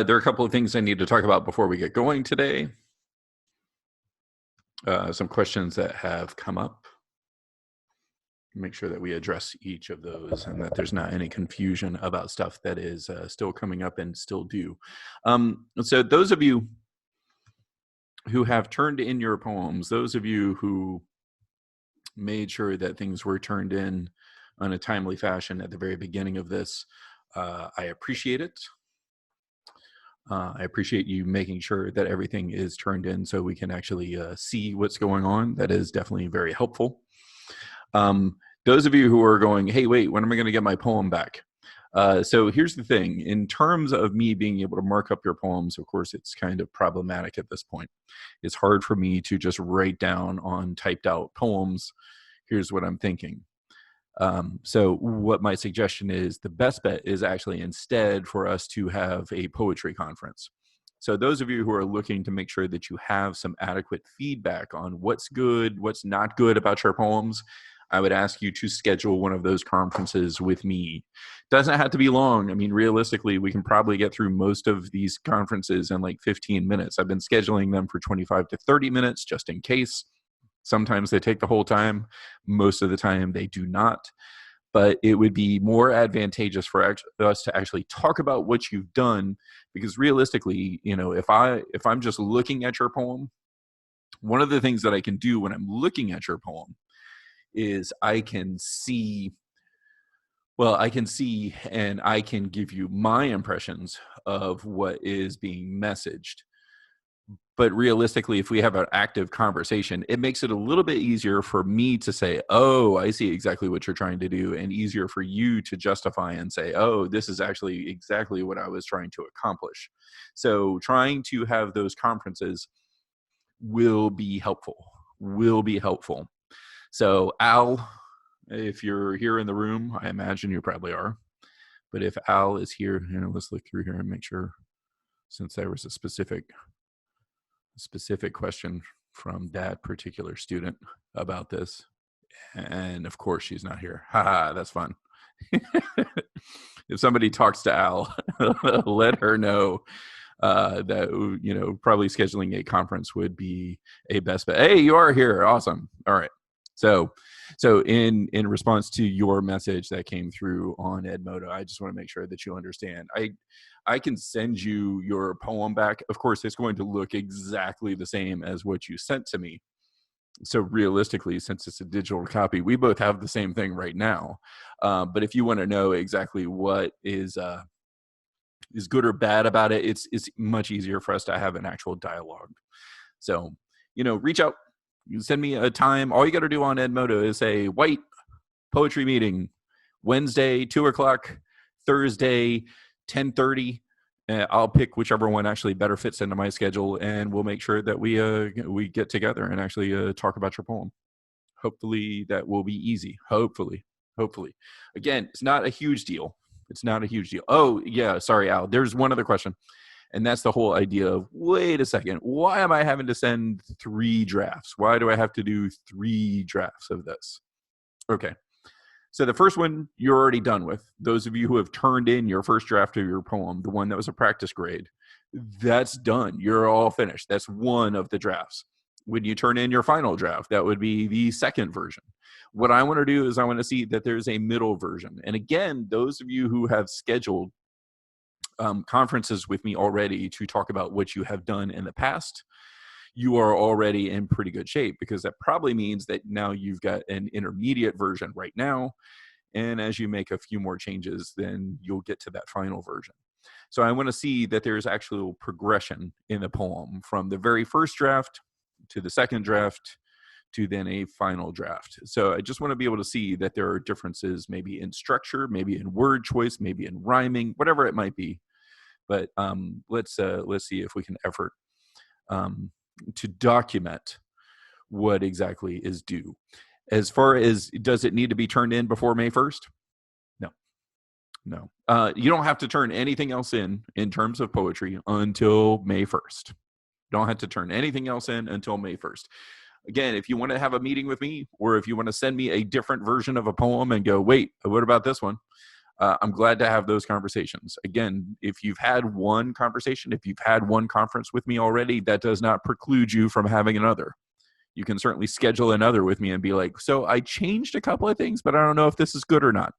There are a couple of things I need to talk about before we get going today. Some questions that have come up. Make sure that we address each of those and that there's not any confusion about stuff that is still coming up and still due. So those of you who have turned in your poems, those of you who made sure that things were turned in on a timely fashion at the very beginning of this, I appreciate it. I appreciate you making sure that everything is turned in so we can actually see what's going on. That is definitely very helpful. Those of you who are going, hey, wait, when am I going to get my poem back? So here's the thing. In terms of me being able to mark up your poems, of course, it's kind of problematic at this point. It's hard for me to just write down on typed out poems. Here's what I'm thinking. So what my suggestion is, the best bet is actually instead for us to have a poetry conference. So those of you who are looking to make sure that you have some adequate feedback on what's good, what's not good about your poems, I would ask you to schedule one of those conferences with me. Doesn't have to be long. I mean, realistically, we can probably get through most of these conferences in like 15 minutes. I've been scheduling them for 25 to 30 minutes just in case. Sometimes they take the whole time. Most of the time they do not. But it would be more advantageous for us to actually talk about what you've done, because realistically, you know, if I'm just looking at your poem, one of the things that I can do when I'm looking at your poem is I can see and I can give you my impressions of what is being messaged. But realistically, if we have an active conversation, it makes it a little bit easier for me to say, oh, I see exactly what you're trying to do, and easier for you to justify and say, oh, this is actually exactly what I was trying to accomplish. So trying to have those conferences will be helpful. So Al, if you're here in the room, I imagine you probably are. But if Al is here, let's look through here and make sure, since there was a specific question from that particular student about this. And of course she's not here. Haha, that's fun. If somebody talks to Al, let her know that, probably scheduling a conference would be a best bet. Hey, you are here. Awesome. All right. So in response to your message that came through on Edmodo, I just want to make sure that you understand. I can send you your poem back. Of course, it's going to look exactly the same as what you sent to me. So realistically, since it's a digital copy, we both have the same thing right now. But if you want to know exactly what is good or bad about it, it's much easier for us to have an actual dialogue. So, reach out. You send me a time. All you got to do on Edmodo is say, White poetry meeting, Wednesday, 2:00, Thursday, 10:30. I'll pick whichever one actually better fits into my schedule, and we'll make sure that we get together and actually talk about your poem. Hopefully that will be easy. Hopefully. Again, it's not a huge deal. Oh, yeah. Sorry, Al. There's one other question. And that's the whole idea of, wait a second, why am I having to send 3 drafts? Why do I have to do 3 drafts of this? Okay. So the first one you're already done with. Those of you who have turned in your first draft of your poem, the one that was a practice grade, that's done. You're all finished. That's one of the drafts. When you turn in your final draft, that would be the second version. What I want to do is I want to see that there's a middle version. And again, those of you who have scheduled conferences with me already to talk about what you have done in the past, you are already in pretty good shape, because that probably means that now you've got an intermediate version right now. And as you make a few more changes, then you'll get to that final version. So I want to see that there's actual progression in the poem from the very first draft to the second draft to then a final draft. So I just want to be able to see that there are differences, maybe in structure, maybe in word choice, maybe in rhyming, whatever it might be. But let's see if we can effort to document what exactly is due. As far as, does it need to be turned in before May 1st? No. You don't have to turn anything else in terms of poetry until May 1st. Don't have to turn anything else in until May 1st. Again, if you want to have a meeting with me, or if you want to send me a different version of a poem and go, wait, what about this one? I'm glad to have those conversations. Again, if you've had one conversation, if you've had one conference with me already, that does not preclude you from having another. You can certainly schedule another with me and be like, so I changed a couple of things, but I don't know if this is good or not.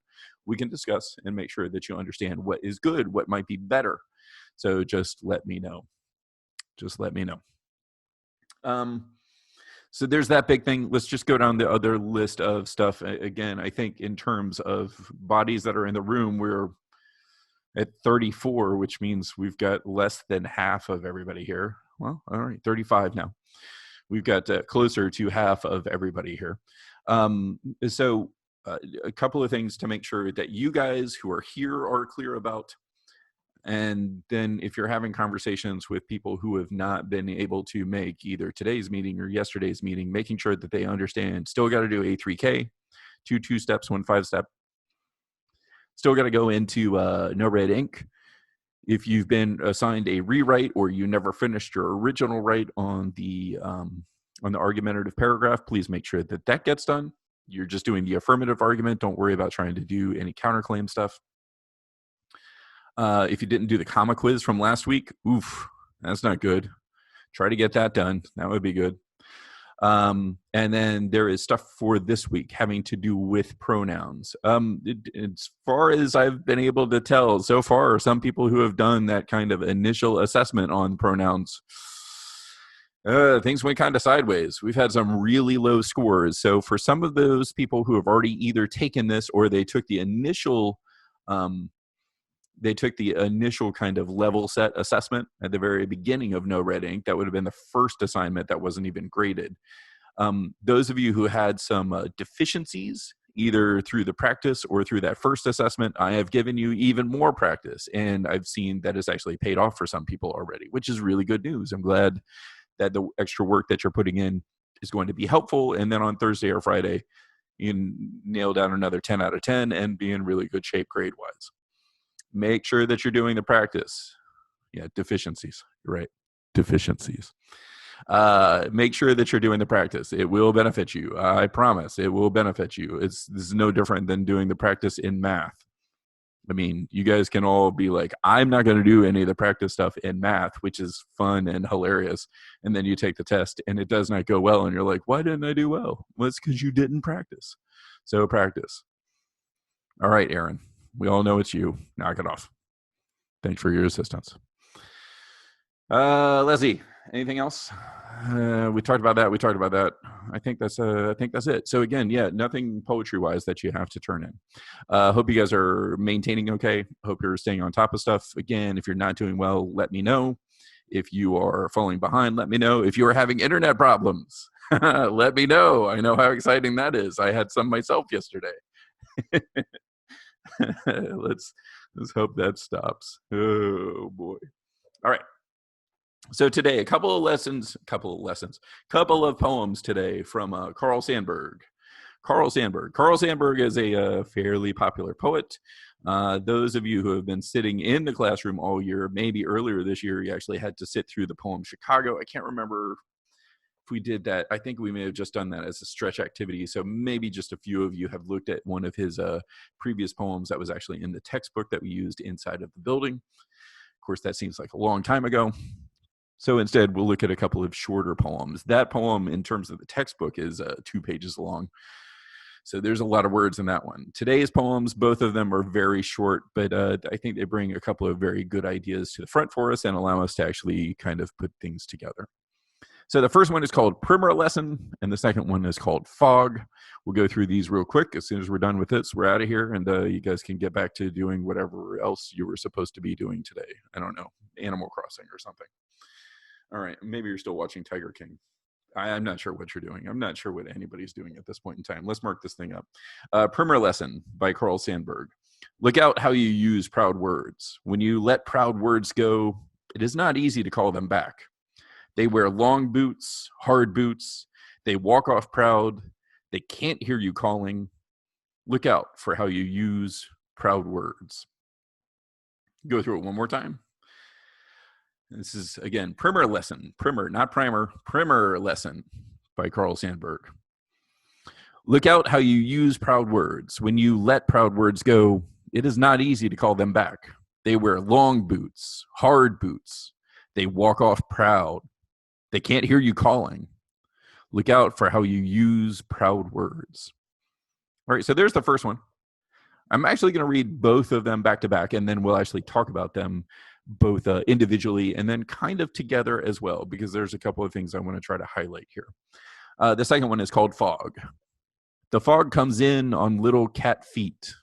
We can discuss and make sure that you understand what is good, what might be better. So just let me know. Just let me know. So there's that big thing. Let's just go down the other list of stuff. Again, I think in terms of bodies that are in the room, we're at 34, which means we've got less than half of everybody here. Well, all right, 35 now. We've got closer to half of everybody here. So a couple of things to make sure that you guys who are here are clear about. And then if you're having conversations with people who have not been able to make either today's meeting or yesterday's meeting, making sure that they understand, still got to do A3K, 2 steps, 1 5-step. Still got to go into no red ink. If you've been assigned a rewrite or you never finished your original write on the argumentative paragraph, please make sure that that gets done. You're just doing the affirmative argument. Don't worry about trying to do any counterclaim stuff. If you didn't do the comma quiz from last week, oof, that's not good. Try to get that done. That would be good. And then there is stuff for this week having to do with pronouns. As far as I've been able to tell so far, some people who have done that kind of initial assessment on pronouns, things went kind of sideways. We've had some really low scores. So for some of those people who have already either taken this or they took the initial kind of level set assessment at the very beginning of No Red Ink. That would have been the first assignment that wasn't even graded. Those of you who had some deficiencies, either through the practice or through that first assessment, I have given you even more practice. And I've seen that it's actually paid off for some people already, which is really good news. I'm glad that the extra work that you're putting in is going to be helpful. And then on Thursday or Friday, you can nail down another 10 out of 10 and be in really good shape grade-wise. Make sure that you're doing the practice. Yeah, deficiencies. You're right. Deficiencies. Make sure that you're doing the practice. It will benefit you. I promise it will benefit you. This is no different than doing the practice in math. I mean, you guys can all be like, I'm not going to do any of the practice stuff in math, which is fun and hilarious. And then you take the test and it does not go well. And you're like, why didn't I do well? Well, it's because you didn't practice. So practice. All right, Aaron. We all know it's you. Knock it off. Thanks for your assistance. Leslie, anything else? We talked about that. I think that's it. So again, yeah, nothing poetry-wise that you have to turn in. Hope you guys are maintaining okay. Hope you're staying on top of stuff. Again, if you're not doing well, let me know. If you are falling behind, let me know. If you are having internet problems, let me know. I know how exciting that is. I had some myself yesterday. Let's hope that stops. Oh boy. All right. So today, a couple of poems today from Carl Sandburg. Carl Sandburg is a fairly popular poet. Those of you who have been sitting in the classroom all year, maybe earlier this year, you actually had to sit through the poem Chicago. I can't remember if we did that. I think we may have just done that as a stretch activity. So maybe just a few of you have looked at one of his previous poems that was actually in the textbook that we used inside of the building. Of course, that seems like a long time ago. So instead, we'll look at a couple of shorter poems. That poem, in terms of the textbook, is 2 pages long. So there's a lot of words in that one. Today's poems, both of them are very short, but I think they bring a couple of very good ideas to the front for us and allow us to actually kind of put things together. So the first one is called Primer Lesson, and the second one is called Fog. We'll go through these real quick. As soon as we're done with this, we're out of here, and you guys can get back to doing whatever else you were supposed to be doing today. I don't know, Animal Crossing or something. All right, maybe you're still watching Tiger King. I'm not sure what you're doing. I'm not sure what anybody's doing at this point in time. Let's mark this thing up. Primer Lesson by Carl Sandburg. Look out how you use proud words. When you let proud words go, it is not easy to call them back. They wear long boots, hard boots. They walk off proud. They can't hear you calling. Look out for how you use proud words. Go through it one more time. This is, again, Primer Lesson. Primer, not primer. Primer Lesson by Carl Sandburg. Look out how you use proud words. When you let proud words go, it is not easy to call them back. They wear long boots, hard boots. They walk off proud. They can't hear you calling. Look out for how you use proud words. All right, so there's the first one. I'm actually going to read both of them back to back, and then we'll actually talk about them both individually and then kind of together as well, because there's a couple of things I want to try to highlight here. The second one is called fog. The fog comes in on little cat feet.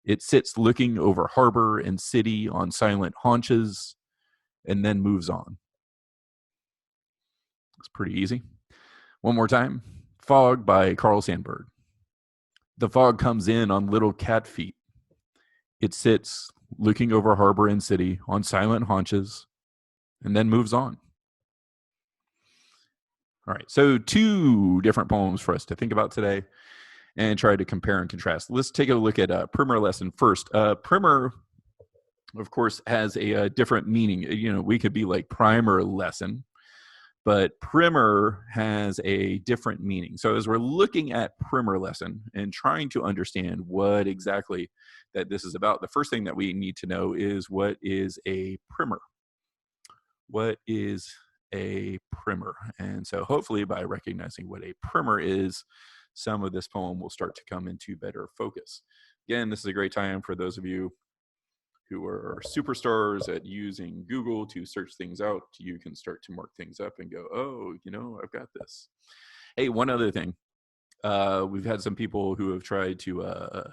It sits looking over harbor and city on silent haunches and then moves on. It's pretty easy. One more time. Fog by Carl Sandburg. The fog comes in on little cat feet. It sits looking over harbor and city on silent haunches and then moves on. All right, so 2 different poems for us to think about today and try to compare and contrast. Let's take a look at primer lesson first. Primer, of course, has a different meaning. We could be like primer lesson, but primer has a different meaning. So as we're looking at primer lesson and trying to understand what exactly that this is about, the first thing that we need to know is, what is a primer? What is a primer? And so hopefully by recognizing what a primer is, some of this poem will start to come into better focus. Again, this is a great time for those of you who are superstars at using Google to search things out. You can start to mark things up and go, oh, I've got this. Hey, one other thing. We've had some people who have tried to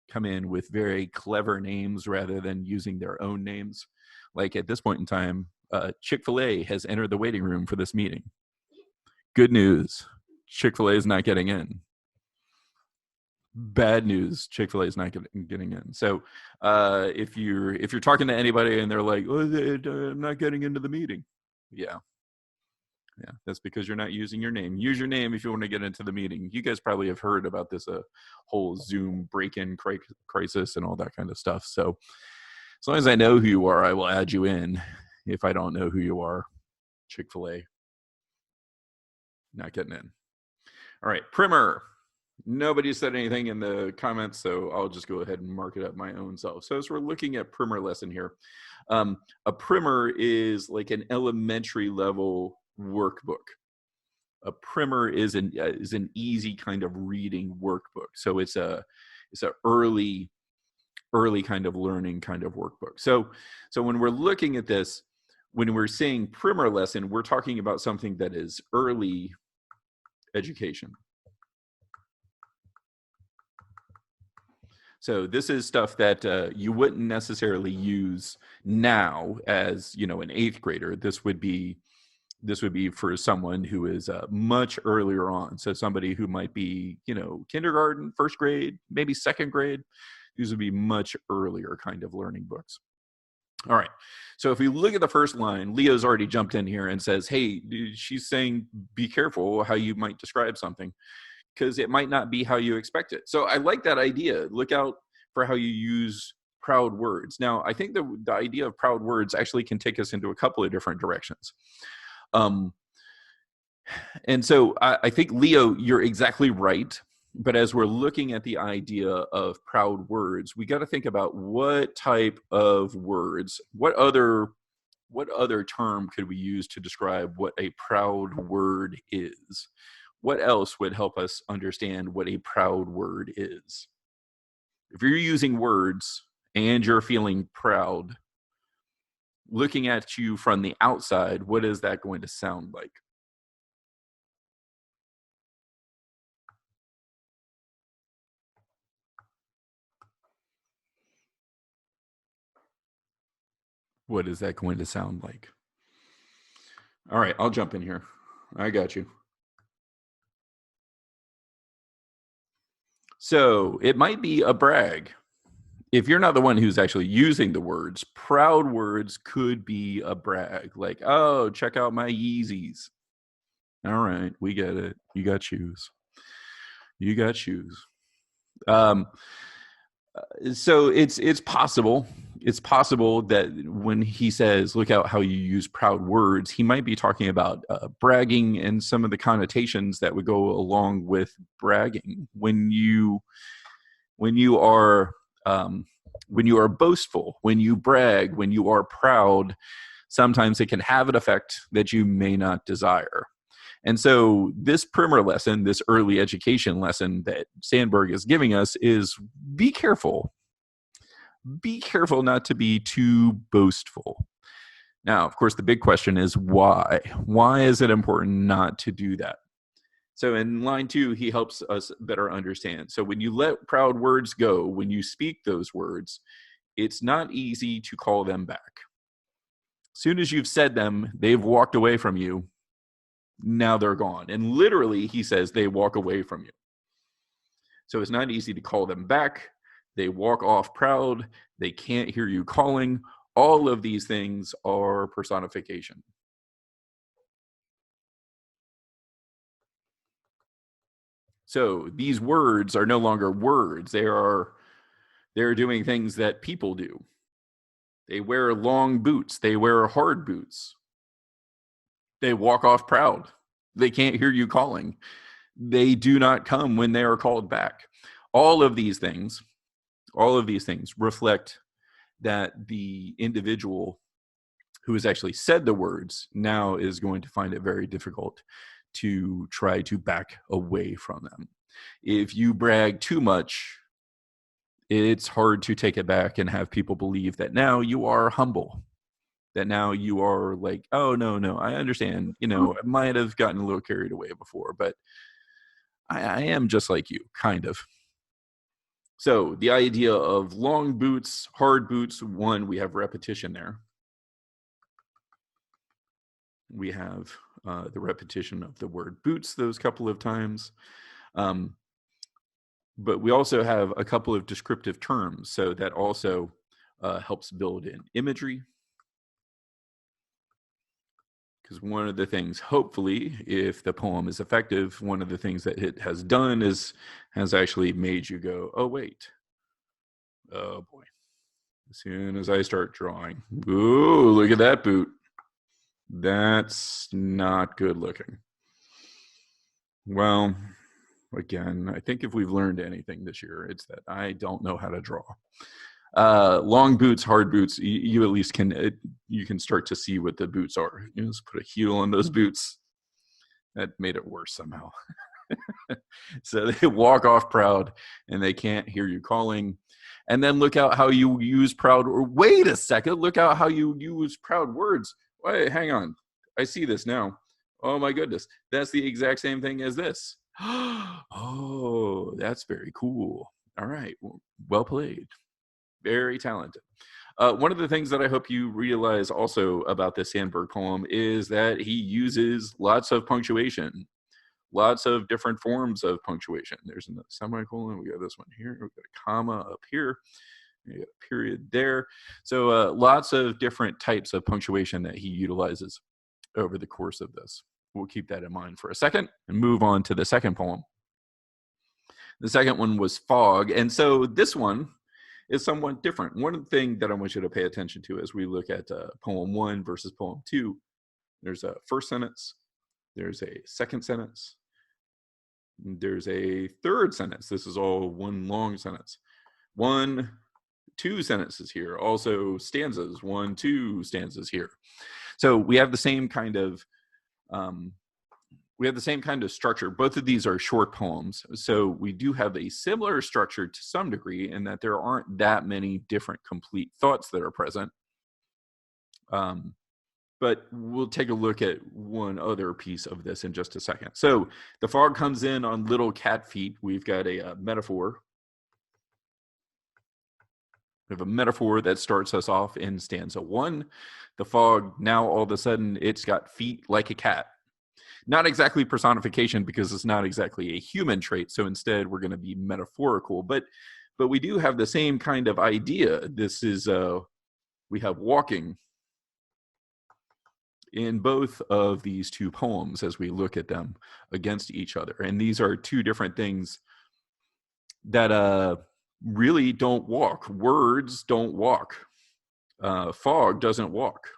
come in with very clever names rather than using their own names. Like at this point in time, Chick-fil-A has entered the waiting room for this meeting. Good news, Chick-fil-A is not getting in. Bad news, Chick-fil-A is not getting in. So if you're talking to anybody and they're like, oh, I'm not getting into the meeting. Yeah, that's because you're not using your name. Use your name if you want to get into the meeting. You guys probably have heard about this whole Zoom break-in crisis and all that kind of stuff. So as long as I know who you are, I will add you in. If I don't know who you are, Chick-fil-A, not getting in. All right, primer. Nobody said anything in the comments, so I'll just go ahead and mark it up my own self. So as we're looking at primer lesson here, a primer is like an elementary level workbook. A primer is an easy kind of reading workbook. So it's a early kind of learning kind of workbook. So when we're looking at this, when we're saying primer lesson, we're talking about something that is early education. So this is stuff that you wouldn't necessarily use now as, an 8th grader. This would be for someone who is much earlier on. So somebody who might be, kindergarten, 1st grade, maybe 2nd grade. These would be much earlier kind of learning books. All right. So if we look at the first line, Leo's already jumped in here and says, hey, she's saying, be careful how you might describe something, because it might not be how you expect it. So I like that idea. Look out for how you use proud words. Now, I think the idea of proud words actually can take us into a couple of different directions. And so I think, Leo, you're exactly right. But as we're looking at the idea of proud words, we got to think about what type of words, what other term could we use to describe what a proud word is? What else would help us understand what a proud word is? If you're using words and you're feeling proud, looking at you from the outside, what is that going to sound like? What is that going to sound like? All right, I'll jump in here. I got you. So it might be a brag. If you're not the one who's actually using the words, proud words could be a brag. Like, oh, check out my Yeezys. All right, we get it. You got shoes. You got shoes. So it's possible. It's possible that when he says, look out how you use proud words, he might be talking about bragging and some of the connotations that would go along with bragging. When you are When you are boastful, when you brag, when you are proud, sometimes it can have an effect that you may not desire. And so, this primer lesson, this early education lesson that Sandburg is giving us is be careful. Be careful not to be too boastful. Now, of course, the big question is why? Why is it important not to do that? So in line 2, he helps us better understand. So when you let proud words go, when you speak those words, it's not easy to call them back. As soon as you've said them, they've walked away from you. Now they're gone. And literally, he says they walk away from you. So it's not easy to call them back. They walk off proud. They can't hear you calling. All of these things are personification. So these words are no longer words. They're doing things that people do. They wear long boots. They wear hard boots. They walk off proud. They can't hear you calling. They do not come when they are called back. All of these things reflect that the individual who has actually said the words now is going to find it very difficult to try to back away from them. If you brag too much, it's hard to take it back and have people believe that now you are humble, that now you are like, oh, no, I understand. I might have gotten a little carried away before, but I am just like you, kind of. So the idea of long boots, hard boots, one, we have repetition there. We have the repetition of the word boots those couple of times. But we also have a couple of descriptive terms. So that also helps build in imagery. Because one of the things, hopefully, if the poem is effective, one of the things that it has done has actually made you go, oh, wait. Oh, boy. As soon as I start drawing, ooh, look at that boot. That's not good looking. Well, again, I think if we've learned anything this year, it's that I don't know how to draw. Long boots, hard boots, you at least you can start to see what the boots are. You just put a heel on those boots. That made it worse somehow. So they walk off proud and they can't hear you calling. And then look out how you use proud, or wait a second, look out how you use proud words. Wait, hang on. I see this now. Oh my goodness. That's the exact same thing as this. Oh, that's very cool. All right. Well played. Very talented. One of the things that I hope you realize also about this Sandburg poem is that he uses lots of punctuation, lots of different forms of punctuation. There's a semicolon. We got this one here. We've got a comma up here. We got a period there. So lots of different types of punctuation that he utilizes over the course of this. We'll keep that in mind for a second and move on to the second poem. The second one was Fog. And so this one is somewhat different. One thing that I want you to pay attention to as we look at poem 1 versus poem 2, there's a first sentence, there's a second sentence, there's a third sentence. This is all one long sentence. 1, 2 sentences here. Also stanzas, 1, 2 stanzas here. So we have the same kind of structure. Both of these are short poems. So we do have a similar structure to some degree in that there aren't that many different complete thoughts that are present. But we'll take a look at one other piece of this in just a second. So the fog comes in on little cat feet. We've got a metaphor. We have a metaphor that starts us off in stanza 1. The fog, now all of a sudden, it's got feet like a cat. Not exactly personification because it's not exactly a human trait. So instead, we're going to be metaphorical. But we do have the same kind of idea. This is, we have walking in both of these two poems as we look at them against each other. And these are two different things that really don't walk. Words don't walk. Fog doesn't walk.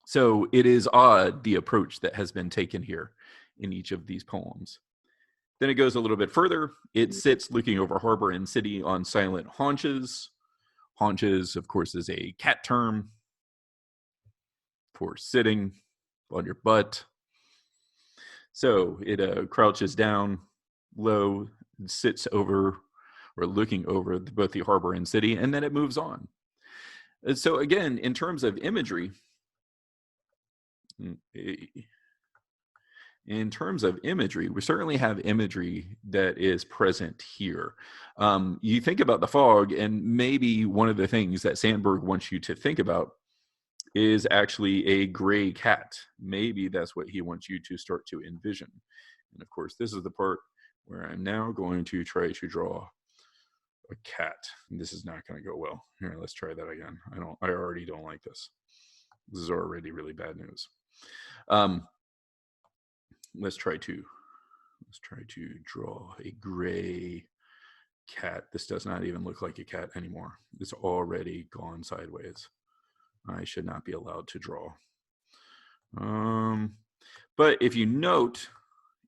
So it is odd, the approach that has been taken here in each of these poems. Then it goes a little bit further. It sits looking over harbor and city on silent haunches. Haunches, of course, is a cat term for sitting on your butt. So it crouches down low, sits over or looking over both the harbor and city, and then it moves on. So again, in terms of imagery, we certainly have imagery that is present here. You think about the fog, and maybe one of the things that Sandburg wants you to think about is actually a gray cat. Maybe that's what he wants you to start to envision. And of course, this is the part where I'm now going to try to draw a cat. And this is not going to go well. Here, let's try that again. I already don't like this. This is already really bad news. Let's try to draw a gray cat. This does not even look like a cat anymore. It's already gone sideways. I should not be allowed to draw. But if you note,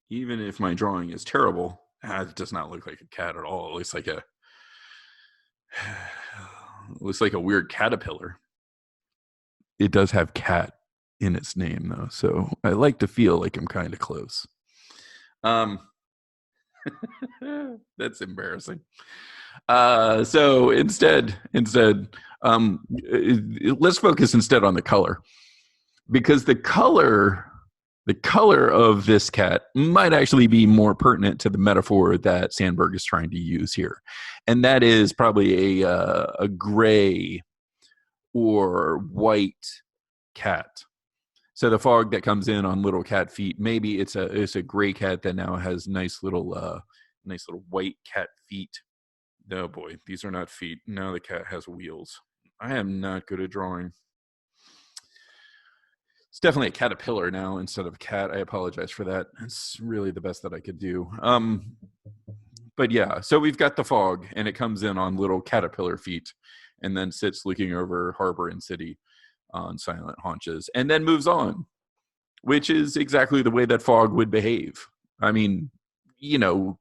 even if my drawing is terrible, it does not look like a cat at all. It looks like a weird caterpillar. It does have cat in its name, though, so I like to feel like I'm kind of close. That's embarrassing. So instead, let's focus instead on the color, because the color of this cat might actually be more pertinent to the metaphor that Sandburg is trying to use here, and that is probably a gray or white cat. So the fog that comes in on little cat feet, maybe it's a gray cat that now has nice little white cat feet. Oh boy, these are not feet. Now the cat has wheels. I am not good at drawing. It's definitely a caterpillar now instead of a cat. I apologize for that. It's really the best that I could do. But yeah, so we've got the fog, and it comes in on little caterpillar feet, and then sits looking over harbor and city on silent haunches, and then moves on, which is exactly the way that fog would behave. I mean,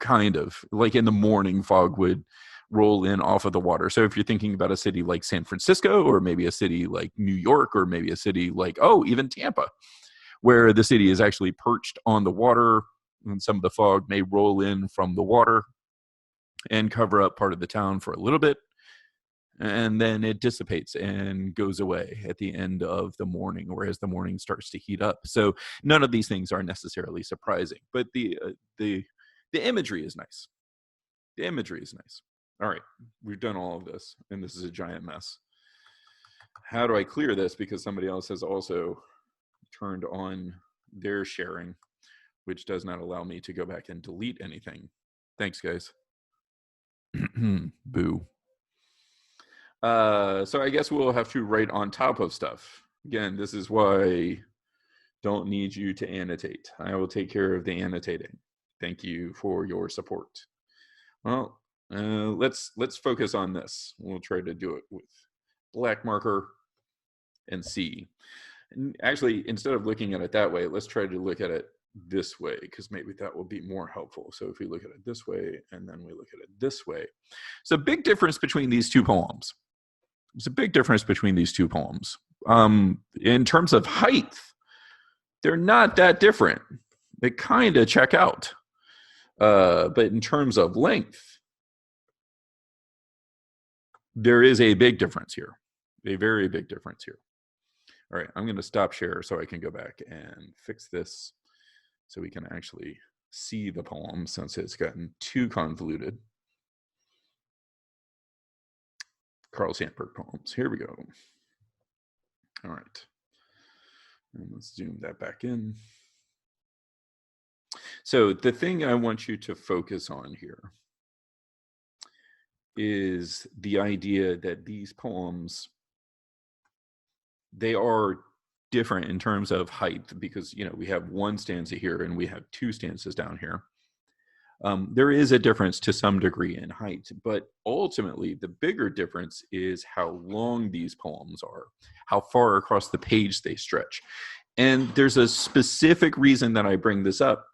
kind of like in the morning, fog would roll in off of the water. So if you're thinking about a city like San Francisco, or maybe a city like New York, or maybe a city like, even Tampa, where the city is actually perched on the water, and some of the fog may roll in from the water and cover up part of the town for a little bit, and then it dissipates and goes away at the end of the morning, or as the morning starts to heat up. So none of these things are necessarily surprising, but the imagery is nice. The imagery is nice. All right, we've done all of this, and this is a giant mess. How do I clear this? Because somebody else has also turned on their sharing, which does not allow me to go back and delete anything. Thanks, guys. Boo. So I guess we'll have to write on top of stuff. Again, this is why I don't need you to annotate. I will take care of the annotating. Thank you for your support. Well, let's focus on this. We'll try to do it with black marker and C. And actually, instead of looking at it that way, let's try to look at it this way, because maybe that will be more helpful. So if we look at it this way, and then we look at it this way. So big difference between these two poems. There's a big difference between these two poems. In terms of height, they're not that different. They kind of check out. But in terms of length, there is a big difference here. A very big difference here. All right, I'm going to stop share so I can go back and fix this so we can actually see the poem, since it's gotten too convoluted. Carl Sandburg poems. Here we go. All right. And let's zoom that back in. So the thing I want you to focus on here is the idea that these poems, they are different in terms of height, because we have one stanza here and we have two stanzas down here. There is a difference to some degree in height, but ultimately the bigger difference is how long these poems are, how far across the page they stretch. And there's a specific reason that I bring this up,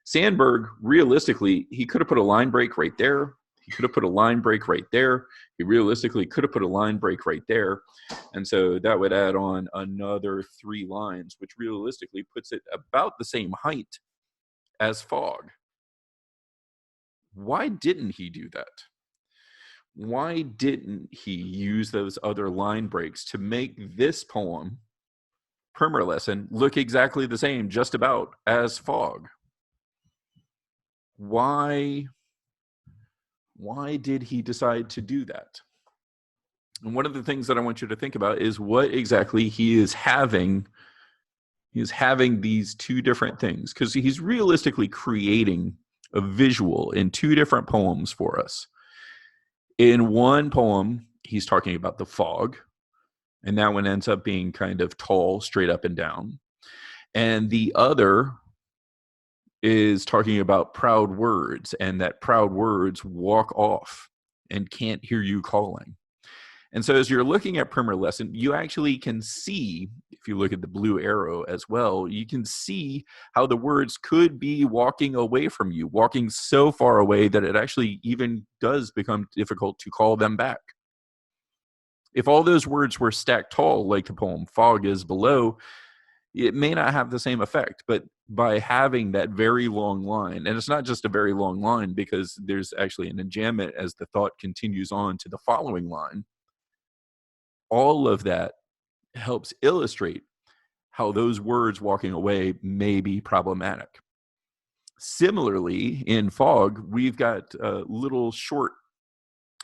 Sandburg, realistically, he could have put a line break right there. He could have put a line break right there. He realistically could have put a line break right there. And so that would add on another 3 lines, which realistically puts it about the same height as fog. Why didn't he do that? Why didn't he use those other line breaks to make this poem, Primer Lesson, look exactly the same, just about, as fog? Why did he decide to do that? And one of the things that I want you to think about is what exactly he is having. He is having these 2 different things, because he's realistically creating a visual in 2 different poems for us. In one poem, he's talking about the fog, and that one ends up being kind of tall, straight up and down. And the other is talking about proud words, and that proud words walk off and can't hear you calling. And so as you're looking at Primer Lesson, you actually can see, if you look at the blue arrow as well, you can see how the words could be walking away from you, walking so far away that it actually even does become difficult to call them back. If all those words were stacked tall, like the poem Fog is below, it may not have the same effect. But by having that very long line, and it's not just a very long line because there's actually an enjambment as the thought continues on to the following line, all of that helps illustrate how those words walking away may be problematic. Similarly, in Fog, we've got little short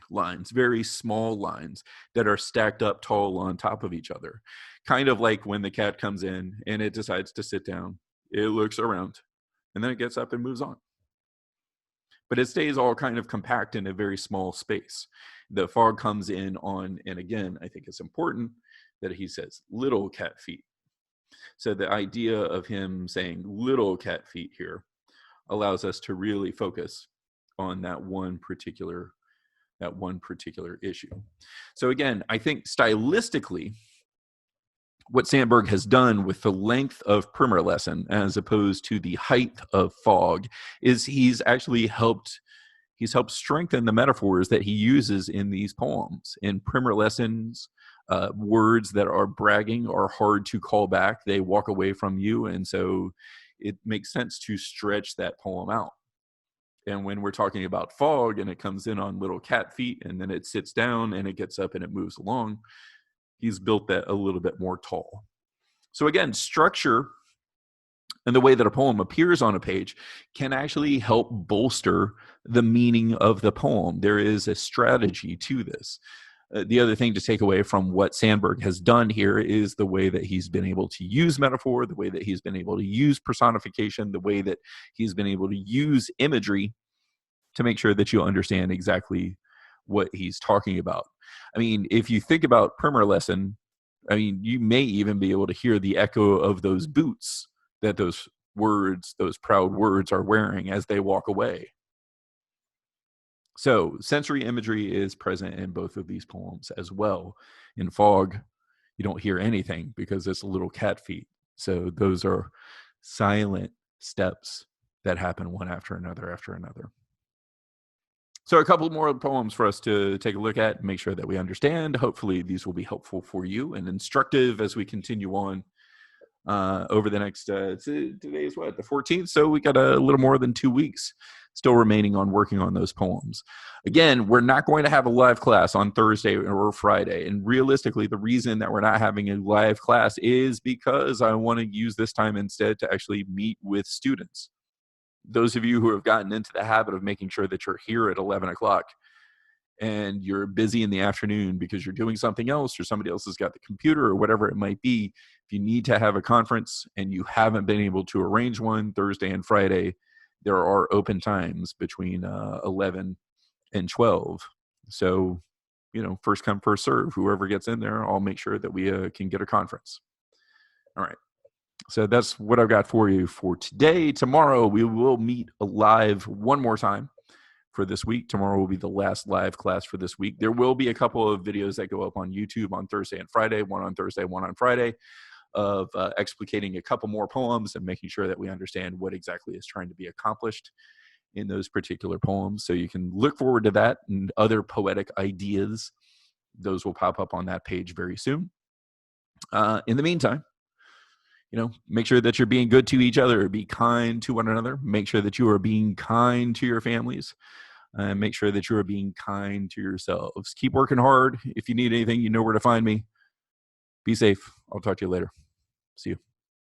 lines, very small lines that are stacked up tall on top of each other. Kind of like when the cat comes in and it decides to sit down. It looks around and then it gets up and moves on. But it stays all kind of compact in a very small space. The fog comes in on, and again, I think it's important that he says little cat feet. So the idea of him saying little cat feet here allows us to really focus on that one particular issue. So again, I think stylistically, what Sandburg has done with the length of Primer Lesson as opposed to the height of Fog is he's helped strengthen the metaphors that he uses in these poems. In Primer Lessons, words that are bragging are hard to call back. They walk away from you, and so it makes sense to stretch that poem out. And when we're talking about Fog and it comes in on little cat feet and then it sits down and it gets up and it moves along, he's built that a little bit more tall. So again, structure and the way that a poem appears on a page can actually help bolster the meaning of the poem. There is a strategy to this. The other thing to take away from what Sandburg has done here is the way that he's been able to use metaphor, the way that he's been able to use personification, the way that he's been able to use imagery to make sure that you understand exactly what he's talking about. I mean, if you think about Primer Lesson, I mean, you may even be able to hear the echo of those boots that those words, those proud words, are wearing as they walk away. So sensory imagery is present in both of these poems as well. In Fog, you don't hear anything because it's little cat feet. So those are silent steps that happen one after another after another. So a couple more poems for us to take a look at and make sure that we understand. Hopefully these will be helpful for you and instructive as we continue on over the next, today is what, the 14th? So we got a little more than 2 weeks still remaining on working on those poems. Again, we're not going to have a live class on Thursday or Friday. And realistically, the reason that we're not having a live class is because I want to use this time instead to actually meet with students. Those of you who have gotten into the habit of making sure that you're here at 11 o'clock and you're busy in the afternoon because you're doing something else or somebody else has got the computer or whatever it might be, if you need to have a conference and you haven't been able to arrange one Thursday and Friday, there are open times between 11 and 12. So, first come, first serve. Whoever gets in there, I'll make sure that we can get a conference. All right. So that's what I've got for you for today. Tomorrow, we will meet live one more time for this week. Tomorrow will be the last live class for this week. There will be a couple of videos that go up on YouTube on Thursday and Friday, one on Thursday, one on Friday. of explicating a couple more poems and making sure that we understand what exactly is trying to be accomplished in those particular poems. So you can look forward to that and other poetic ideas. Those will pop up on that page very soon. In the meantime, make sure that you're being good to each other, be kind to one another, make sure that you are being kind to your families, and make sure that you are being kind to yourselves. Keep working hard. If you need anything, you know where to find me. Be safe. I'll talk to you later. See you.